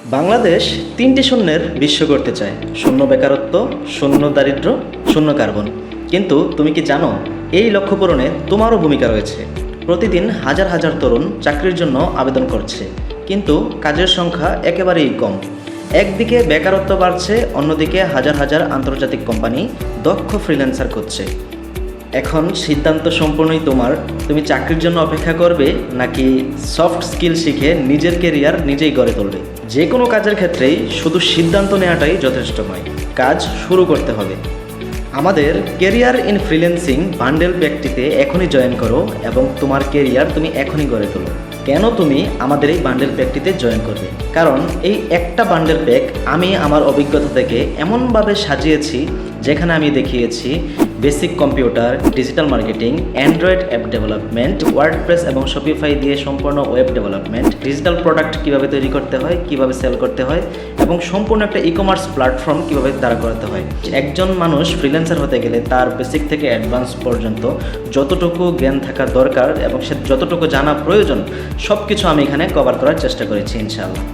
বাংলাদেশ ৩টি শূন্যের বিশ্ব করতে চায়: শূন্য বেকারত্ব, শূন্য দারিদ্র্য, শূন্য কার্বন। কিন্তু তুমি কি জানো, এই লক্ষ্য পূরণে তোমারও ভূমিকা রয়েছে। প্রতিদিন হাজার হাজার তরুণ চাকরির জন্য আবেদন করছে, কিন্তু কাজের সংখ্যা একেবারেই কম। একদিকে বেকারত্ব বাড়ছে, অন্যদিকে হাজার হাজার আন্তর্জাতিক কোম্পানি দক্ষ ফ্রিল্যান্সার খুঁজছে। এখন সিদ্ধান্ত সম্পূর্ণই তোমার। তুমি চাকরির জন্য অপেক্ষা করবে, নাকি সফট স্কিল শিখে নিজের কেরিয়ার নিজেই গড়ে তুলবে? যে কোনো কাজের ক্ষেত্রেই শুধু সিদ্ধান্ত নেওয়াটাই যথেষ্ট নয়, কাজ শুরু করতে হবে। আমাদের কেরিয়ার ইন ফ্রিল্যান্সিং বান্ডেল প্যাকটিতে এখনই জয়েন করো এবং তোমার কেরিয়ার তুমি এখনই গড়ে তোলো। কেন তুমি আমাদের এই বান্ডেল প্যাকটিতে জয়েন করবে? কারণ এই একটা বান্ডেল প্যাক আমি আমার অভিজ্ঞতা থেকে এমনভাবে সাজিয়েছি, যেখানে আমি দেখিয়েছি basic computer, digital marketing, Android app development, WordPress এবং শপিফাই দিয়ে সম্পূর্ণ ওয়েব ডেভেলপমেন্ট, ডিজিটাল প্রোডাক্ট কীভাবে তৈরি করতে হয়, কীভাবে সেল করতে হয় এবং সম্পূর্ণ একটা ই কমার্স প্ল্যাটফর্ম কীভাবে দাঁড়া করাতে হয়। একজন মানুষ ফ্রিল্যান্সার হতে গেলে তার বেসিক থেকে অ্যাডভান্স পর্যন্ত যতটুকু জ্ঞান থাকা দরকার এবং সে যতটুকু জানা প্রয়োজন, সব কিছু আমি এখানে কভার করার চেষ্টা করেছি ইনশাআল্লাহ।